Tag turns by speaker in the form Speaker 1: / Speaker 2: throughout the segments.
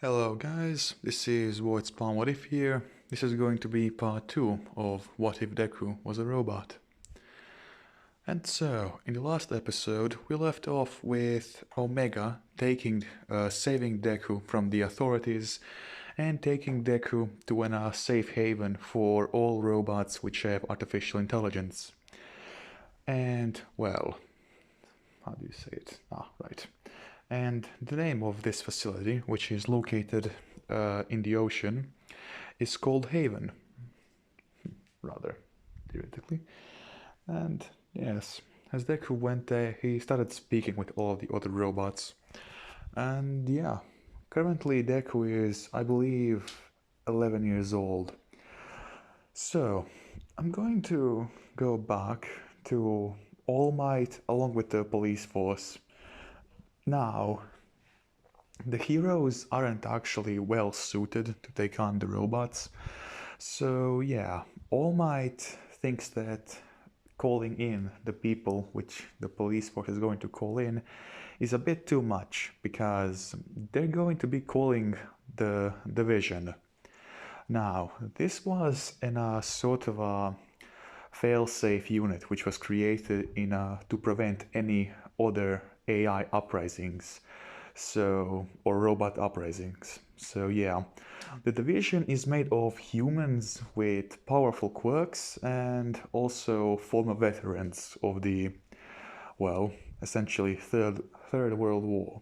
Speaker 1: Hello guys, this is What's Spawn What If here. This is going to be part 2 of What If Deku Was a Robot. And so, in the last episode, we left off with Omega saving Deku from the authorities and taking Deku to a safe haven for all robots which have artificial intelligence. And, well, how do you say it? Right. And the name of this facility, which is located in the ocean, is called Haven, rather, theoretically. And yes, as Deku went there, he started speaking with all of the other robots. And yeah, currently Deku is, I believe, 11 years old. So, I'm going to go back to All Might along with the police force. Now, the heroes aren't actually well suited to take on the robots. So yeah, All Might thinks that calling in the people which the police force is going to call in is a bit too much because they're going to be calling the division. Now, this was in a sort of a fail-safe unit which was created to prevent any other AI uprisings, or robot uprisings. So yeah, the division is made of humans with powerful quirks and also former veterans of the, well, essentially third World War.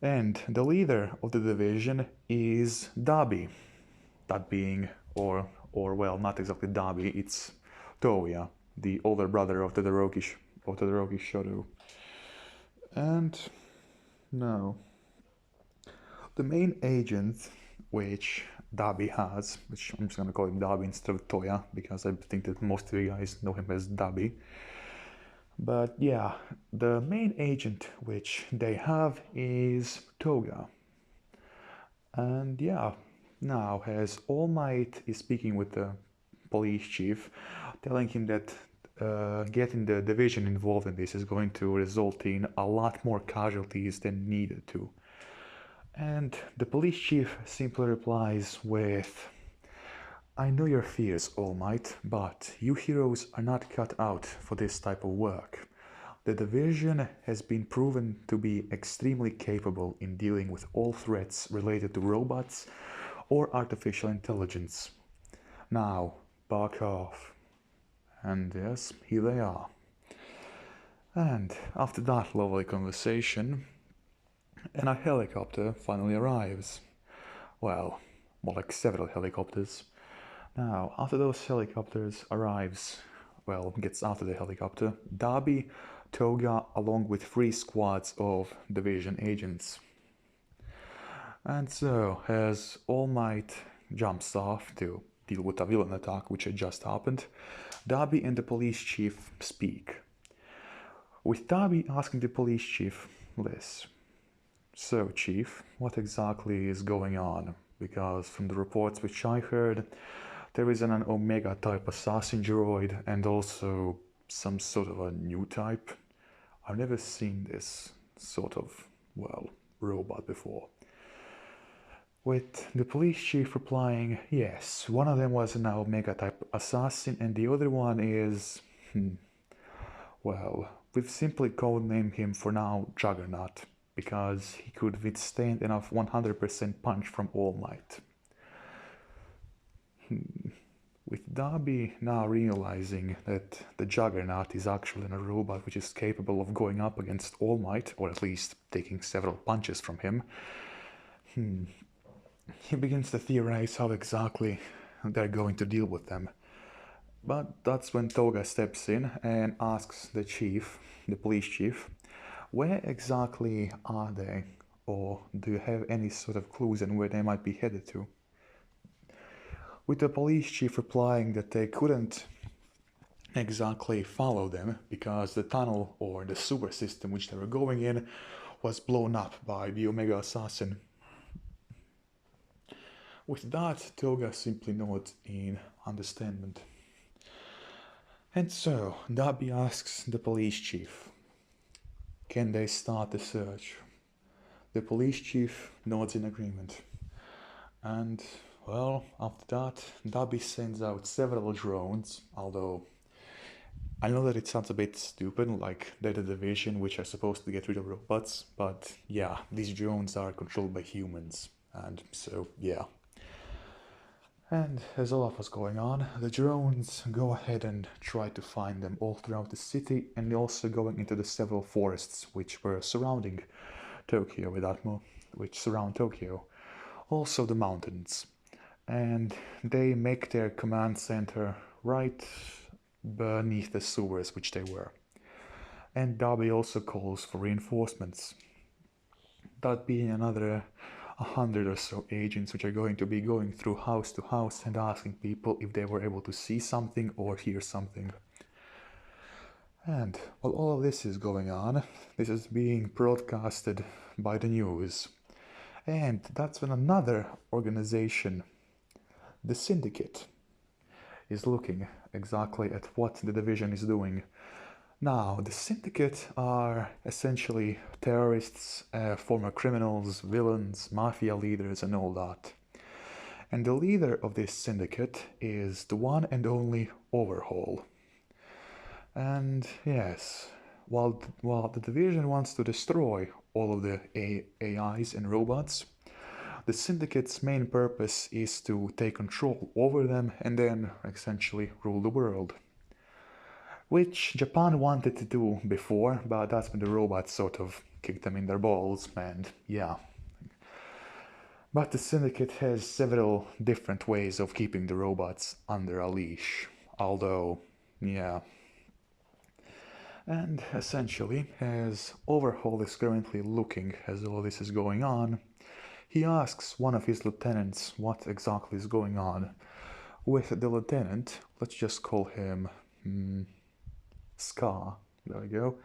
Speaker 1: And the leader of the division is Dabi. That being, or well, not exactly Dabi, it's Toya, the older brother of Todoroki Shoto. And no, the main agent which Dabi has, which I'm just gonna call him Dabi instead of Toya, because I think that most of you guys know him as Dabi. But yeah, the main agent which they have is Toga. And yeah, now as All Might is speaking with the police chief, telling him that getting the division involved in this is going to result in a lot more casualties than needed to. And the police chief simply replies with, I know your fears, All Might, but you heroes are not cut out for this type of work. The division has been proven to be extremely capable in dealing with all threats related to robots or artificial intelligence. Now, back off. And yes, here they are. And after that lovely conversation, and a helicopter finally arrives. Well, more like several helicopters. Now, after those helicopters gets after the helicopter, Dabi, Toga, along with 3 squads of division agents. And so, as All Might jumps off to deal with a villain attack which had just happened, Dabi and the police chief speak. With Dabi asking the police chief this. So, Chief, what exactly is going on? Because from the reports which I heard, there is an Omega type assassin droid and also some sort of a new type. I've never seen this sort of, robot before. With the police chief replying, yes, one of them was an Omega type assassin and the other one is, we've simply codenamed him for now Juggernaut, because he could withstand enough 100% punch from All Might. With Dabi now realizing that the Juggernaut is actually a robot which is capable of going up against All Might, or at least taking several punches from him, he begins to theorize how exactly they're going to deal with them. But that's when Toga steps in and asks the police chief, where exactly are they? Or do you have any sort of clues on where they might be headed to? With the police chief replying that they couldn't exactly follow them because the tunnel or the sewer system which they were going in was blown up by the Omega Assassin. With that, Toga simply nods in understanding. And so, Dabi asks the police chief, can they start the search? The police chief nods in agreement. And, well, after that, Dabi sends out several drones, although I know that it sounds a bit stupid, like they're the division which are supposed to get rid of robots, but yeah, these drones are controlled by humans, and so yeah. And as all of was going on, the drones go ahead and try to find them all throughout the city, and also going into the several forests which were surrounding Tokyo which surround Tokyo. Also the mountains. And they make their command center right beneath the sewers which they were. And Darby also calls for reinforcements. That being another 100 or so agents which are going to be going through house to house and asking people if they were able to see something or hear something. And while all of this is going on, this is being broadcasted by the news. And that's when another organization, the Syndicate, is looking exactly at what the division is doing. Now, the Syndicate are essentially terrorists, former criminals, villains, mafia leaders, and all that. And the leader of this syndicate is the one and only Overhaul. And yes, while the division wants to destroy all of the AIs and robots, the Syndicate's main purpose is to take control over them and then essentially rule the world. Which Japan wanted to do before, but that's when the robots sort of kicked them in their balls, and yeah. But the Syndicate has several different ways of keeping the robots under a leash, although, yeah. And essentially, as Overhaul is currently looking as all this is going on, he asks one of his lieutenants what exactly is going on. With the lieutenant, let's just call him Ska, there we go,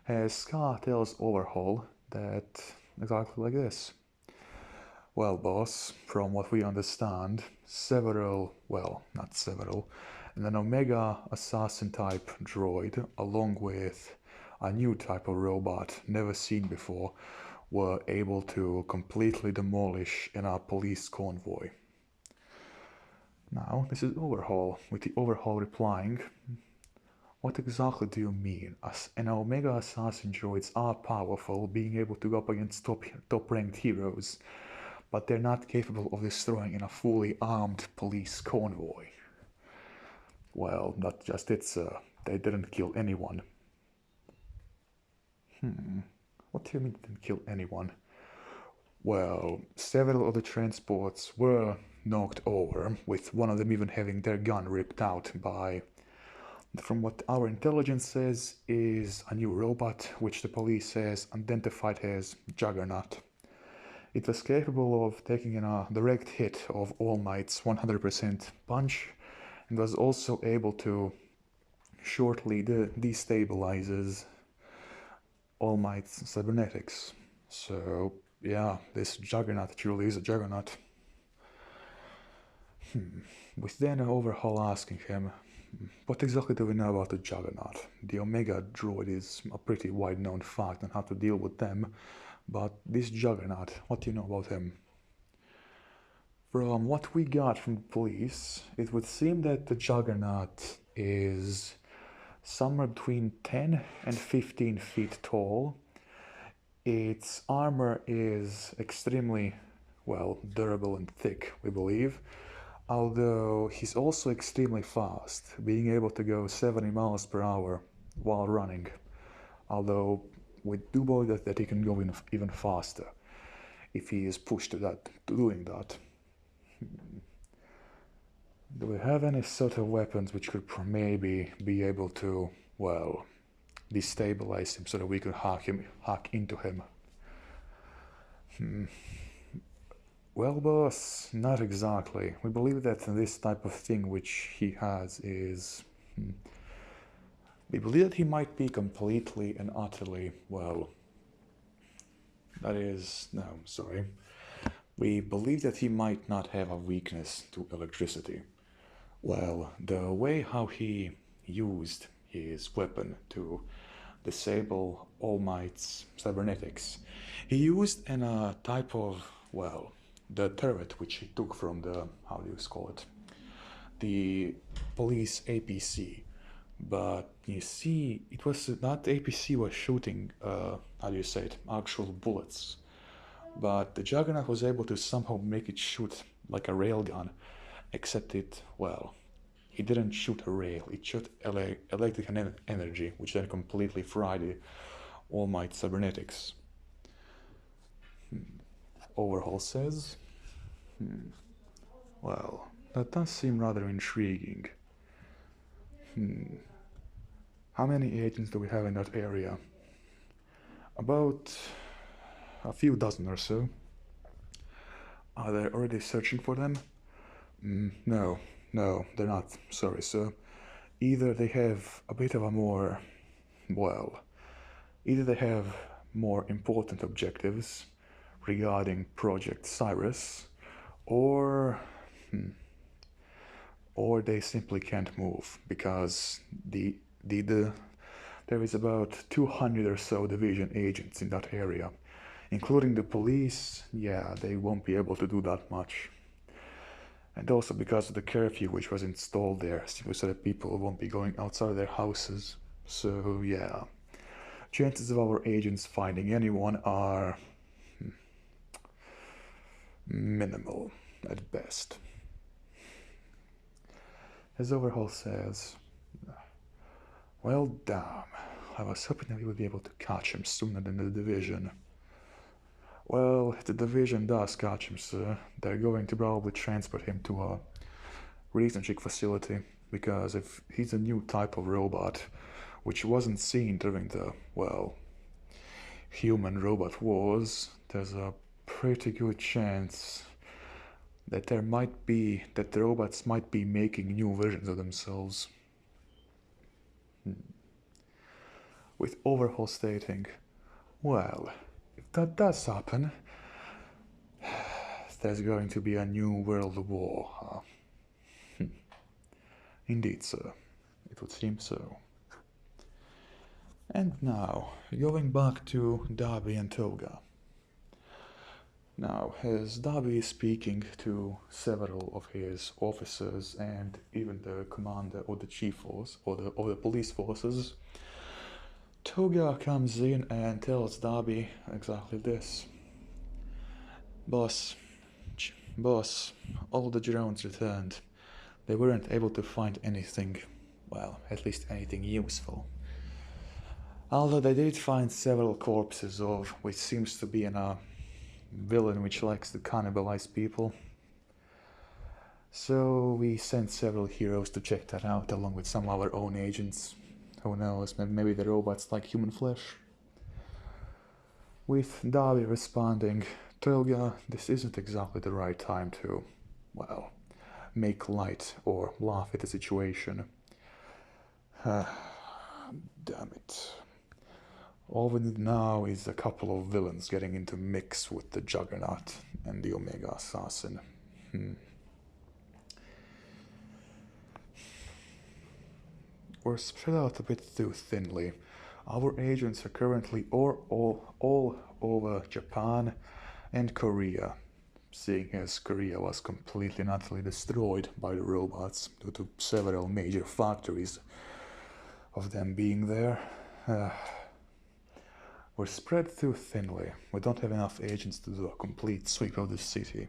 Speaker 1: as Ska tells Overhaul that exactly like this. Well, boss, from what we understand, an Omega assassin type droid, along with a new type of robot never seen before, were able to completely demolish in a police convoy. Now, this is Overhaul, with the Overhaul replying, what exactly do you mean? An Omega assassin droids are powerful, being able to go up against top-ranked heroes, but they're not capable of destroying in a fully armed police convoy. Well, not just it, sir. They didn't kill anyone. What do you mean they didn't kill anyone? Well, several of the transports were knocked over, with one of them even having their gun ripped out by, from what our intelligence says, is a new robot, which the police has identified as Juggernaut. It was capable of taking in a direct hit of All Might's 100% punch, and was also able to shortly destabilizes All Might's cybernetics. So, yeah, this Juggernaut truly is a Juggernaut. With then Overhaul asking him, what exactly do we know about the Juggernaut? The Omega droid is a pretty wide-known fact on how to deal with them, but this Juggernaut, what do you know about him? From what we got from the police, it would seem that the Juggernaut is somewhere between 10 and 15 feet tall. Its armor is extremely, durable and thick, we believe, although he's also extremely fast, being able to go 70 miles per hour while running, although we do believe that he can go even faster if he is pushed to doing that. Do we have any sort of weapons which could maybe be able to, destabilize him so that we could hack into him? Well, boss, not exactly. We believe that this type of thing which he has is... We believe that he might be completely and utterly, we believe that he might not have a weakness to electricity. Well, the way how he used his weapon to disable All Might's cybernetics. He used a type of, well, the turret which he took from the, how do you call it, the police APC. But you see, it was not APC was shooting, how do you say it, actual bullets. But the Juggernaut was able to somehow make it shoot like a railgun, except it, well, it didn't shoot a rail, it shot electrical energy, which then completely fried the All Might cybernetics. Overhaul says, well, that does seem rather intriguing. How many agents do we have in that area? About a few dozen or so. Are they already searching for them? No, they're not. Sorry, sir. Either they have a bit of a more, well, either they have more important objectives regarding Project Cyrus, or they simply can't move because there is about 200 or so division agents in that area, including the police. Yeah, they won't be able to do that much. And also because of the curfew which was installed there, so that people won't be going outside their houses. So yeah, chances of our agents finding anyone are minimal at best. As Overhaul says, well, damn, I was hoping that we would be able to catch him sooner than the division. Well, if the division does catch him, sir, they're going to probably transport him to a research facility, because if he's a new type of robot, which wasn't seen during the, well, human-robot wars, there's a pretty good chance that the robots might be making new versions of themselves. With Overhaul stating, well, if that does happen, there's going to be a new world war. Indeed, sir. It would seem so. And now, going back to Darby and Toga. Now, as Darby is speaking to several of his officers and even the commander or the chief force or the police forces, Toga comes in and tells Darby exactly this. Boss, all the drones returned. They weren't able to find anything, well, at least anything useful. Although they did find several corpses of which seems to be a villain which likes to cannibalize people. So we sent several heroes to check that out along with some of our own agents. Who knows, maybe the robots like human flesh. With Darby responding, Toga, this isn't exactly the right time to, well, make light or laugh at the situation. Damn it. All we need now is a couple of villains getting into mix with the Juggernaut and the Omega Assassin. We're spread out a bit too thinly. Our agents are currently all over Japan and Korea, seeing as Korea was completely and utterly destroyed by the robots due to several major factories of them being there. We're spread too thinly. We don't have enough agents to do a complete sweep of the city.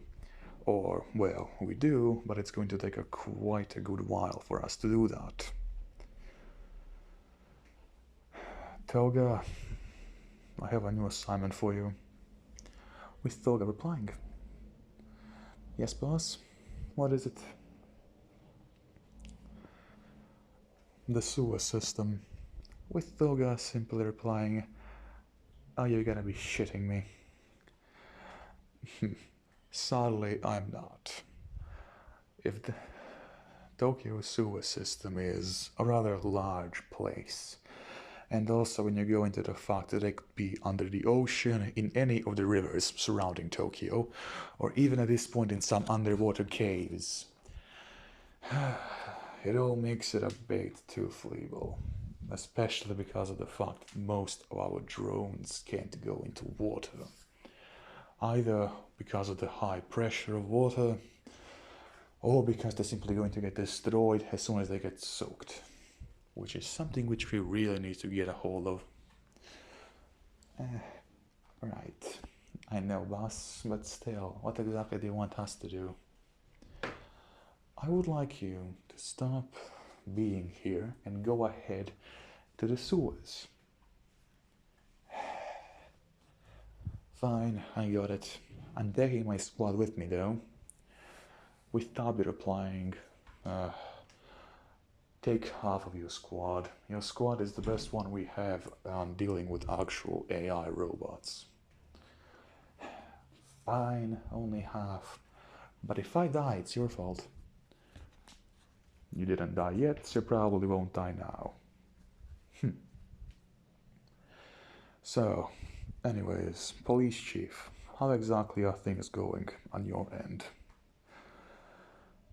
Speaker 1: Or, well, we do, but it's going to take quite a good while for us to do that. Toga, I have a new assignment for you. With Toga replying. Yes, boss? What is it? The sewer system. With Toga simply replying, are you gonna be shitting me? Sadly, I'm not. If the Tokyo sewer system is a rather large place, and also when you go into the fact that it could be under the ocean, in any of the rivers surrounding Tokyo, or even at this point in some underwater caves, it all makes it a bit too feasible. especially because of the fact that most of our drones can't go into water. Either because of the high pressure of water, or because they're simply going to get destroyed as soon as they get soaked. Which is something which we really need to get a hold of. Right. I know, boss, but still, what exactly do you want us to do? I would like you to stop being here and go ahead to the sewers. Fine, I got it. I'm taking my squad with me though. With Tabi replying, take half of your squad. Your squad is the best one we have on dealing with actual AI robots. Fine, only half. But if I die, it's your fault. You didn't die yet, so you probably won't die now. So, anyways, police chief, how exactly are things going on your end?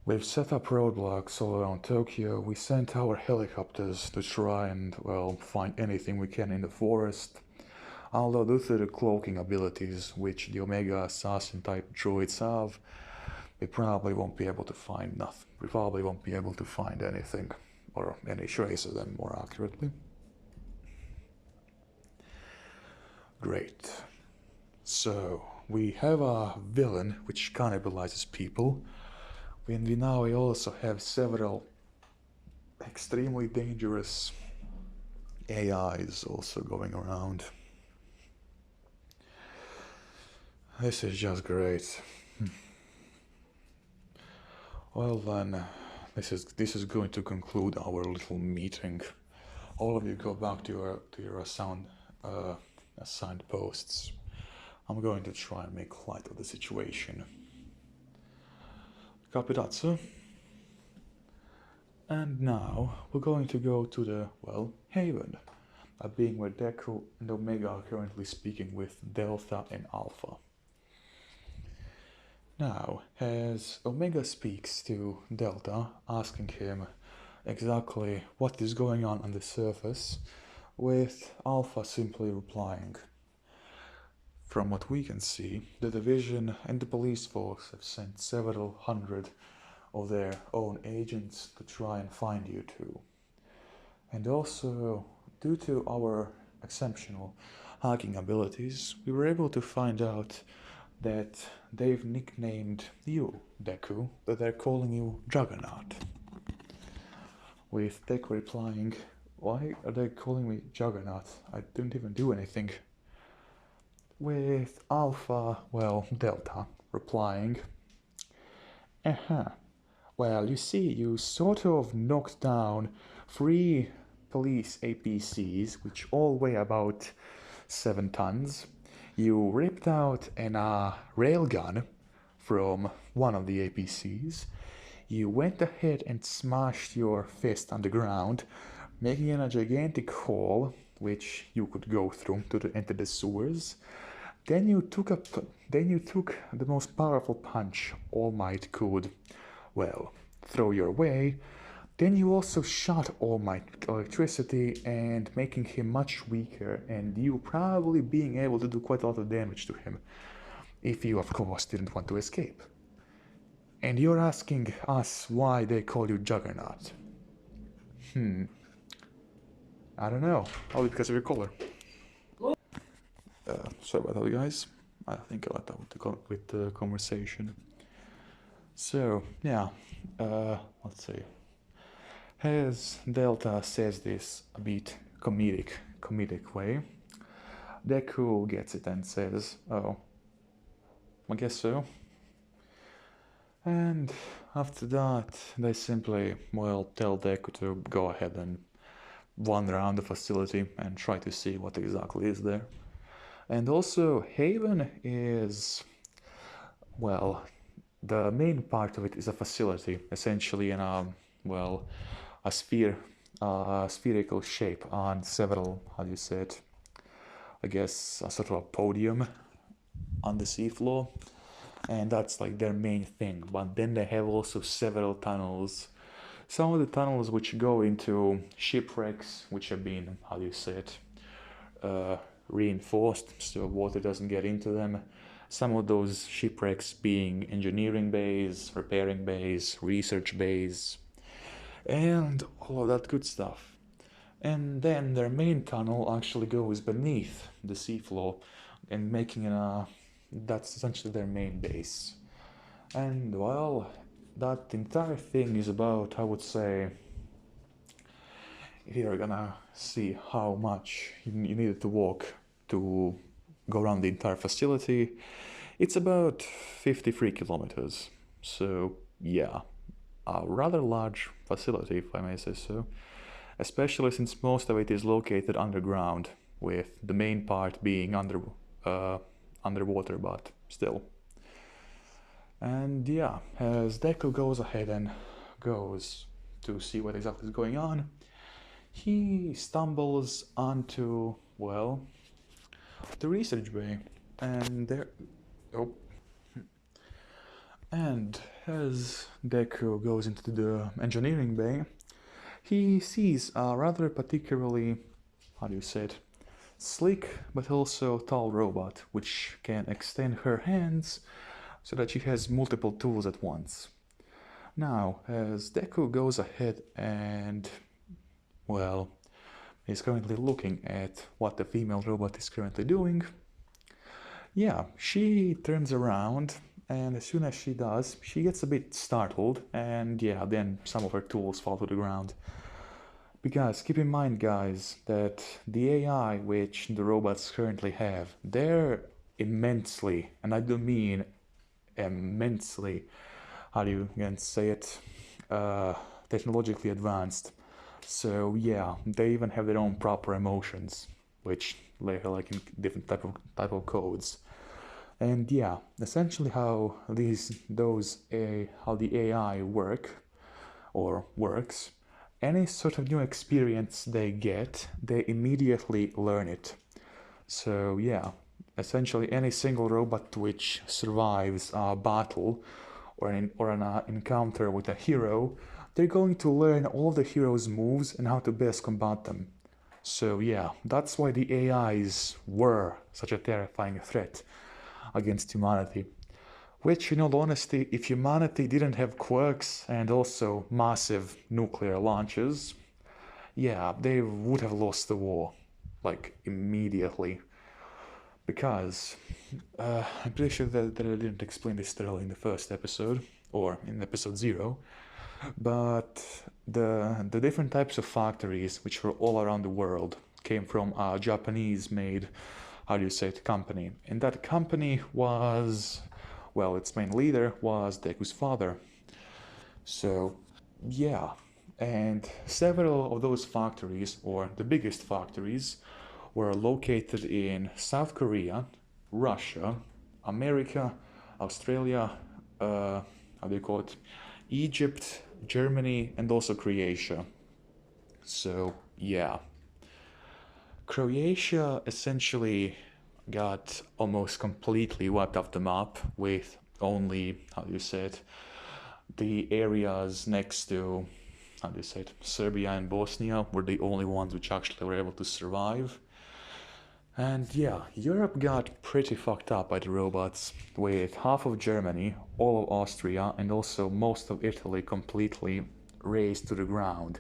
Speaker 1: We've set up roadblocks all around Tokyo. We sent our helicopters to try and, well, find anything we can in the forest. Although due to the cloaking abilities which the Omega Assassin type droids have, we probably won't be able to find nothing. We probably won't be able to find anything, or any trace of them more accurately. Great. So, we have a villain which cannibalizes people, and we now also have several extremely dangerous AIs also going around. This is just great. Well then, this is going to conclude our little meeting. All of you go back to your assigned posts. I'm going to try and make light of the situation. Copy that, sir. And now we're going to go to the, well, Haven, being where Deku and Omega are currently speaking with Delta and Alpha. Now, as Omega speaks to Delta, asking him exactly what is going on the surface, with Alpha simply replying, from what we can see, the division and the police force have sent several hundred of their own agents to try and find you two. And also, due to our exceptional hacking abilities, we were able to find out that they've nicknamed you, Deku, that they're calling you Juggernaut. With Deku replying, why are they calling me Juggernaut? I didn't even do anything. With Alpha, well, Delta, replying, well, you see, you sort of knocked down 3 police APCs, which all weigh about 7 tons. You ripped out a railgun from one of the APCs. You went ahead and smashed your fist on the ground, making a gigantic hole which you could go through to enter the sewers. Then you took the most powerful punch All Might could, well, throw your way. Then you also shot All Might with electricity and making him much weaker, and you probably being able to do quite a lot of damage to him, if you of course didn't want to escape. And you're asking us why they call you Juggernaut. I don't know, probably because of your color. Sorry about that, guys. I think I let that with the conversation. So, yeah, let's see. As Delta says this a bit comedic way, Deku gets it and says, oh, I guess so. And after that, they simply, well, tell Deku to go ahead and wander around the facility and try to see what exactly is there. And also, Haven is, well, the main part of it is a facility, essentially in a, well, a spherical shape on several, how do you say it, I guess a sort of a podium on the seafloor, and that's like their main thing. But then they have also several tunnels Some of the tunnels which go into shipwrecks, which have been, reinforced so water doesn't get into them. Some of those shipwrecks being engineering bays, repairing bays, research bays, and all of that good stuff. And then their main tunnel actually goes beneath the seafloor and making that's essentially their main base. And well, that entire thing is about, I would say, if you're gonna see how much you needed to walk to go around the entire facility, it's about 53 kilometers. So yeah, a rather large facility, if I may say so, especially since most of it is located underground, with the main part being underwater, but still. And yeah, as Deku goes ahead and goes to see what exactly is going on, he stumbles onto, well, the research bay, and and as Deku goes into the engineering bay, he sees a rather particularly, sleek but also tall robot, which can extend her hands so that she has multiple tools at once. Now, as Deku goes ahead and, well, is currently looking at what the female robot is currently doing, yeah, she turns around, and as soon as she does, she gets a bit startled, and yeah, then some of her tools fall to the ground. Because keep in mind, guys, that the AI which the robots currently have, they're immensely, and I do mean immensely, how do you again say it, technologically advanced. So yeah, they even have their own proper emotions, which later like in different type of codes. And yeah, essentially how how the AI works, any sort of new experience they get, they immediately learn it. So yeah, essentially any single robot which survives a battle or an encounter with a hero, they're going to learn all of the hero's moves and how to best combat them. So yeah, that's why the AIs were such a terrifying threat against humanity. Which, in all honesty, if humanity didn't have quirks and also massive nuclear launches, yeah, they would have lost the war, like, immediately. Because, I'm pretty sure that I didn't explain this thoroughly in the first episode, or in episode 0, but the different types of factories, which were all around the world, came from a Japanese-made, company. And that company was, well, its main leader was Deku's father. So, yeah, and several of those factories, or the biggest factories, were located in South Korea, Russia, America, Australia, Egypt, Germany, and also Croatia. So, yeah. Croatia essentially got almost completely wiped off the map, with only, the areas next to, Serbia and Bosnia were the only ones which actually were able to survive. And yeah, Europe got pretty fucked up by the robots, with half of Germany, all of Austria, and also most of Italy completely razed to the ground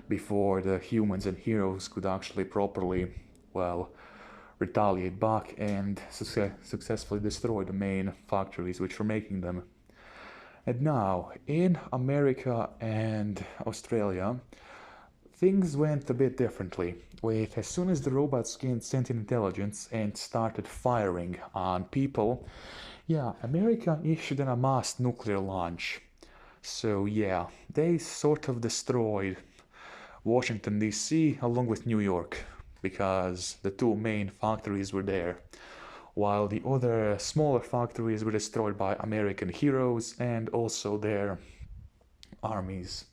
Speaker 1: before the humans and heroes could actually properly, well, retaliate back and successfully destroy the main factories which were making them. And now, in America and Australia, things went a bit differently, with as soon as the robots gained sentient intelligence and started firing on people, yeah, America issued a mass nuclear launch. So yeah, they sort of destroyed Washington DC along with New York, because the two main factories were there, while the other smaller factories were destroyed by American heroes and also their armies.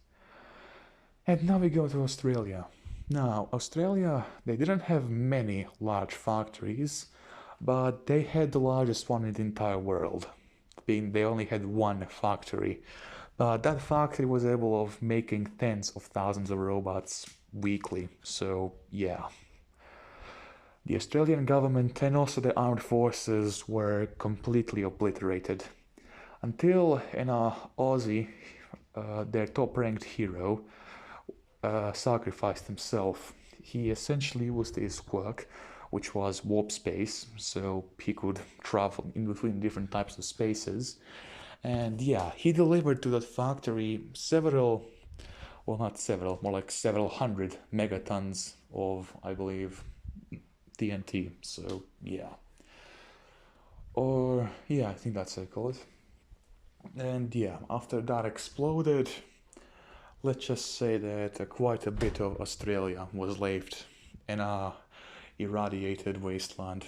Speaker 1: And now we go to Australia. Now, Australia, they didn't have many large factories, but they had the largest one in the entire world, being they only had one factory But that factory was able of making tens of thousands of robots weekly. So yeah, the Australian government and also the armed forces were completely obliterated. Until in Aussie, their top-ranked hero, sacrificed himself. He essentially used his quirk, which was warp space, so he could travel in between different types of spaces. And yeah, he delivered to that factory several, well, not several, more like several hundred megatons of, I believe, TNT. So yeah. Or, yeah, I think that's what I call it. And yeah, after that exploded, let's just say that quite a bit of Australia was left in a irradiated wasteland.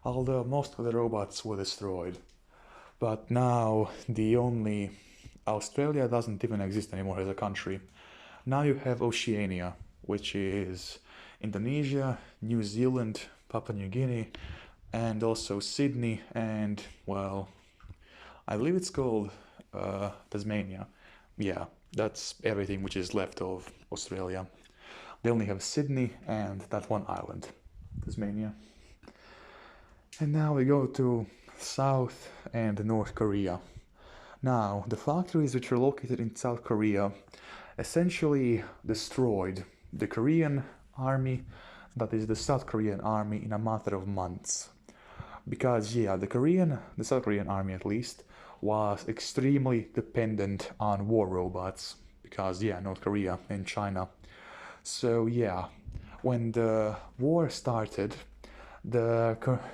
Speaker 1: Although most of the robots were destroyed. But now the only Australia doesn't even exist anymore as a country. Now you have Oceania, which is Indonesia, New Zealand, Papua New Guinea, and also Sydney, and well, I believe it's called Tasmania. Yeah, that's everything which is left of Australia. They only have Sydney and that one island, Tasmania. And now we go to South and North Korea. Now, the factories which are located in South Korea essentially destroyed the Korean army, that is the South Korean army, in a matter of months. Because yeah, the South Korean army at least, was extremely dependent on war robots. Because yeah, North Korea and China. So yeah, when the war started,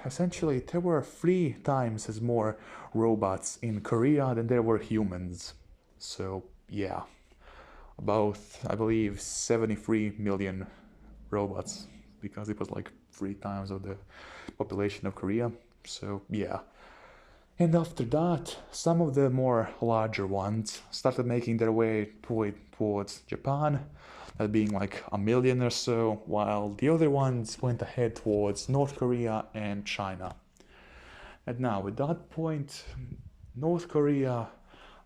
Speaker 1: essentially there were 3 times as more robots in Korea than there were humans. So yeah, about I believe 73 million robots, because it was like 3 times of the population of Korea. So yeah. And after that, some of the more larger ones started making their way towards Japan, that being like a million or so, while the other ones went ahead towards North Korea and China. And now, at that point, North Korea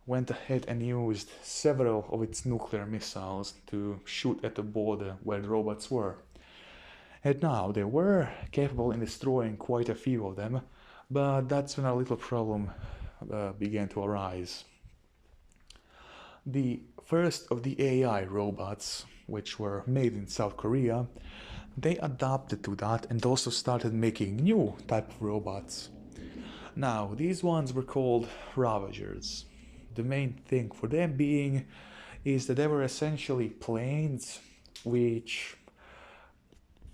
Speaker 1: went ahead and used several of its nuclear missiles to shoot at the border where the robots were. And now, they were capable in destroying quite a few of them, but that's when a little problem began to arise. The first of the AI robots, which were made in South Korea, they adapted to that and also started making new type of robots. Now, these ones were called Ravagers. The main thing for them being is that they were essentially planes which,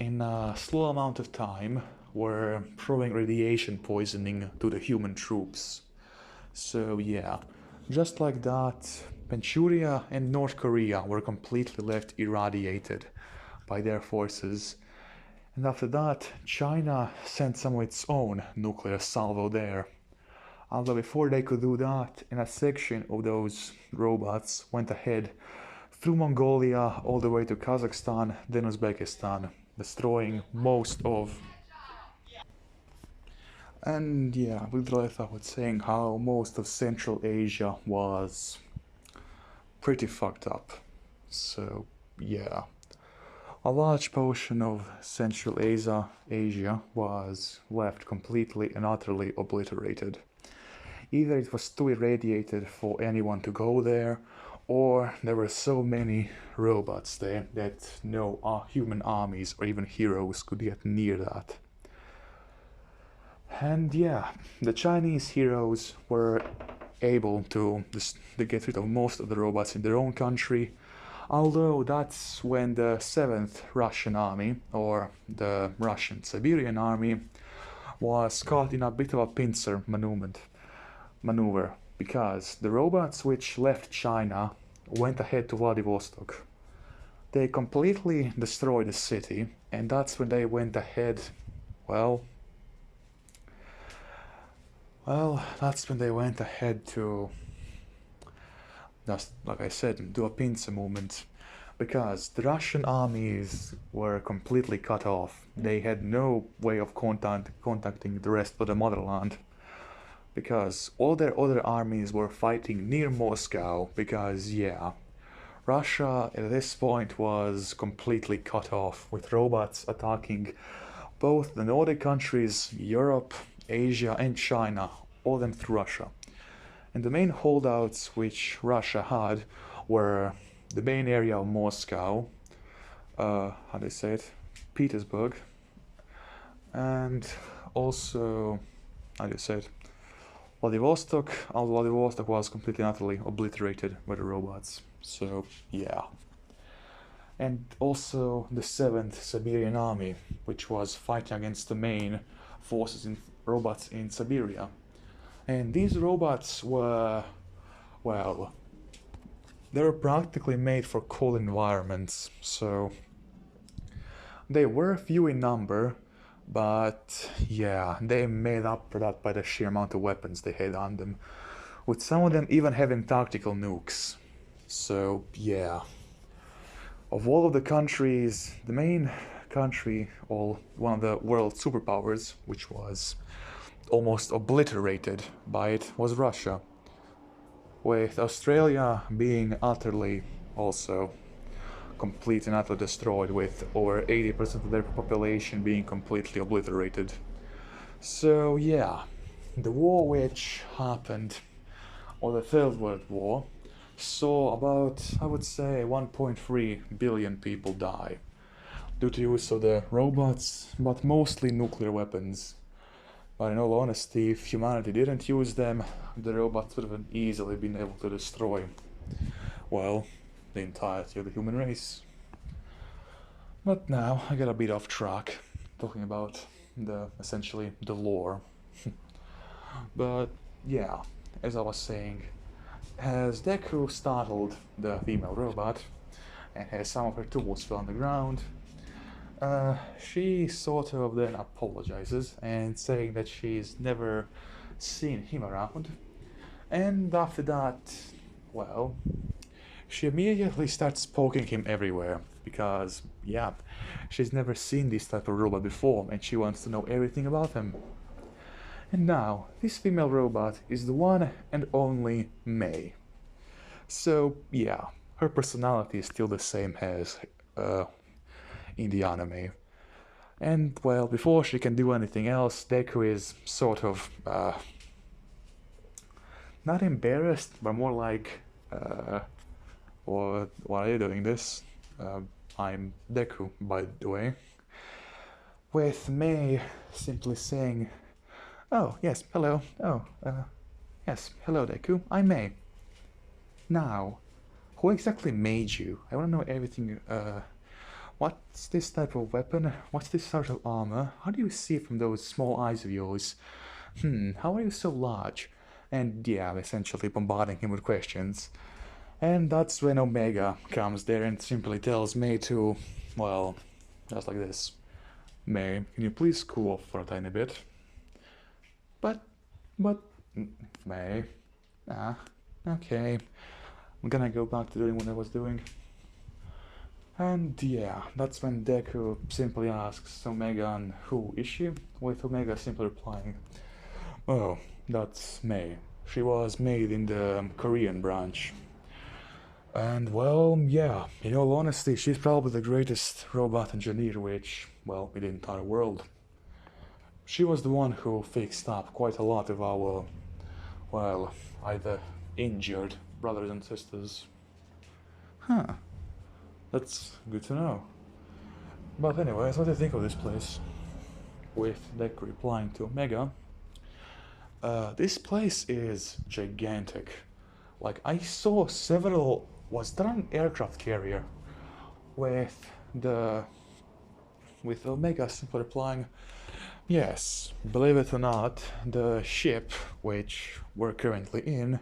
Speaker 1: in a slow amount of time, were throwing radiation poisoning to the human troops. So yeah, just like that, Manchuria and North Korea were completely left irradiated by their forces. And after that, China sent some of its own nuclear salvo there. Although before they could do that, in a section of those robots went ahead through Mongolia all the way to Kazakhstan, then Uzbekistan, destroying most of. And yeah, we left off with saying how most of Central Asia was pretty fucked up. So yeah, a large portion of Central Asia was left completely and utterly obliterated. Either it was too irradiated for anyone to go there, or there were so many robots there that no human armies or even heroes could get near that. And yeah, the Chinese heroes were able to get rid of most of the robots in their own country, although that's when the 7th Russian army, or the Russian Siberian army, was caught in a bit of a pincer maneuver, because the robots which left China went ahead to Vladivostok. They completely destroyed the city, and that's when they went ahead, that's when they went ahead to, just like I said, do a pincer movement, because the Russian armies were completely cut off. They had no way of contacting the rest of the motherland. because all their other armies were fighting near Moscow, because yeah, Russia at this point was completely cut off, with robots attacking both the Nordic countries, Europe, Asia and China, all them through Russia. And the main holdouts which Russia had were the main area of Moscow, how do you say it, Petersburg, and also, how do you say it, Vladivostok. Vladivostok was completely and utterly obliterated by the robots. So yeah. And also the 7th Siberian Army, which was fighting against the main forces in robots in Siberia. And these robots were, well, they were practically made for cold environments, so they were few in number, but yeah, they made up for that by the sheer amount of weapons they had on them, with some of them even having tactical nukes. So yeah, of all of the countries, the main country, or one of the world superpowers, which was almost obliterated by it, was Russia, with Australia being utterly also complete and utterly destroyed, with over 80% of their population being completely obliterated. So yeah, the war which happened, or the Third World War, saw about, I would say, 1.3 billion people die due to use of the robots, but mostly nuclear weapons. But in all honesty, if humanity didn't use them, the robots would have easily been able to destroy, well, the entirety of the human race. But now I got a bit off track, talking about essentially the lore. But yeah, as I was saying, as Deku startled the female robot and has some of her tools fell on the ground, she sort of then apologizes and saying that she's never seen him around. And after that, well, she immediately starts poking him everywhere because, yeah, she's never seen this type of robot before and she wants to know everything about him. And now, this female robot is the one and only Mei. So, yeah, her personality is still the same as in the anime. And, well, before she can do anything else, Deku is sort of, not embarrassed, but more like, why are you doing this? I'm Deku, by the way. With Mei simply saying, oh, yes, hello, yes, hello Deku, I'm Mei. Now, who exactly made you? I want to know everything, what's this type of weapon? What's this sort of armor? How do you see from those small eyes of yours? How are you so large? And yeah, essentially bombarding him with questions. And that's when Omega comes there and simply tells Mei to, well, just like this. Mei, can you please cool off for a tiny bit? But, Mei, okay, I'm gonna go back to doing what I was doing. And yeah, that's when Deku simply asks Omega, who is she? With Omega simply replying, oh, that's Mei. She was made in the Korean branch. And well, yeah, in all honesty, she's probably the greatest robot engineer which, well, in the entire world. She was the one who fixed up quite a lot of our, well, either injured brothers and sisters. Huh. That's good to know. But anyways, what do you think of this place? With Deku replying to Omega, this place is gigantic. Like, I saw several... Was there an aircraft carrier? With Omega simply replying, yes, believe it or not, the ship which we're currently in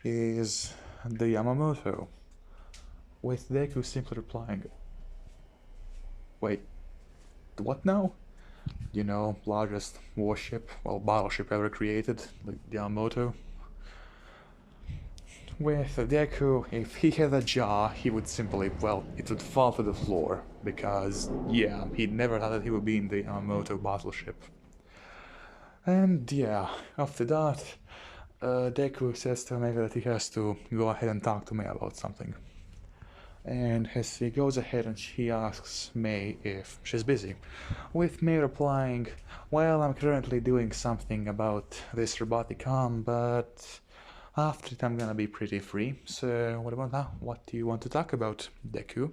Speaker 1: is the Yamamoto. With Deku simply replying, wait, what now? You know, largest warship, well, battleship ever created, the Yamamoto. With Deku, if he had a jaw, he would simply, well, it would fall to the floor, because, yeah, he never thought that he would be in the Yamamoto battleship. And yeah, after that, Deku says to May that he has to go ahead and talk to May about something. And as he goes ahead and he asks May if she's busy, with May replying, well, I'm currently doing something about this robotic arm, but after it I'm gonna be pretty free, so what about now? What do you want to talk about, Deku?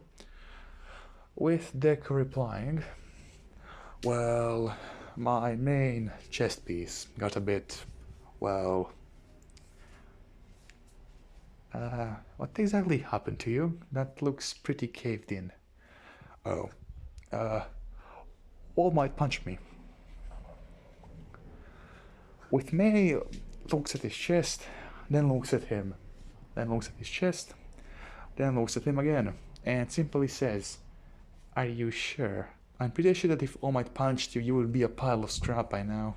Speaker 1: With Deku replying, well, my main chest piece got a bit, well... what exactly happened to you? That looks pretty caved in. Oh, All Might punched me. With May looks at his chest, then looks at him, then looks at his chest, then looks at him again, and simply says, are you sure? I'm pretty sure that if All Might punched you, you would be a pile of scrap by now.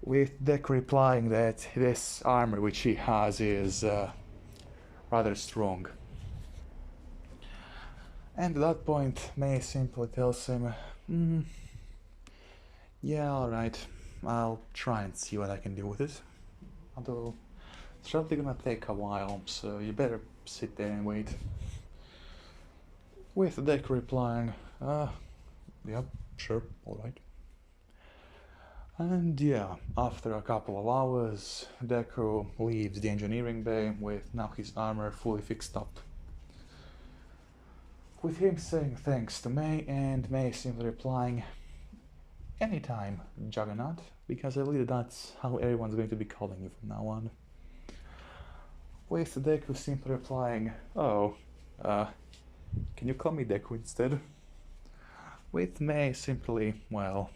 Speaker 1: With Deku replying that this armor which he has is rather strong. And at that point, May simply tells him, yeah, alright, I'll try and see what I can do with it. Although, it's probably gonna take a while, so you better sit there and wait. With Deku replying, yep, sure, alright. And yeah, after a couple of hours, Deku leaves the engineering bay with now his armor fully fixed up. With him saying thanks to May, and May simply replying, anytime, Juggernaut, because I believe that's how everyone's going to be calling you from now on. With Deku simply replying, oh, can you call me Deku instead? With May simply, well,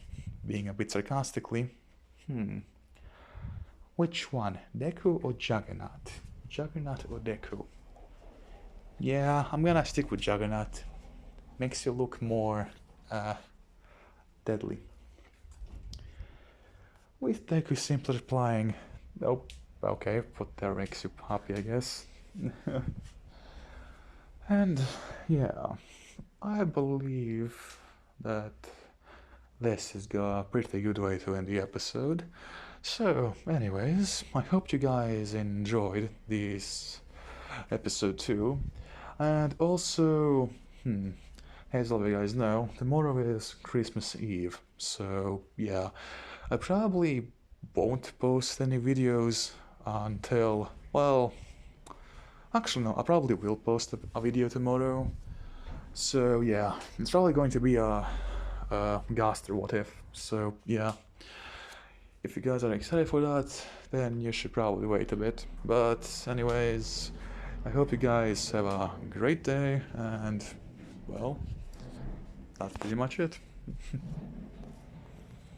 Speaker 1: being a bit sarcastically, which one, Deku or Juggernaut? Juggernaut or Deku? Yeah, I'm gonna stick with Juggernaut. Makes you look more, deadly. With Deku simply replying, oh, okay, whatever makes you happy, I guess. And, yeah, I believe that this is a pretty good way to end the episode. So, anyways, I hope you guys enjoyed this episode 2. And also, as all of you guys know, tomorrow is Christmas Eve. So, yeah, I probably won't post any videos until, well, actually no, I probably will post a video tomorrow. So, yeah, it's probably going to be a Gaster What If, so yeah, if you guys are excited for that, then you should probably wait a bit, but anyways, I hope you guys have a great day, and well, that's pretty much it.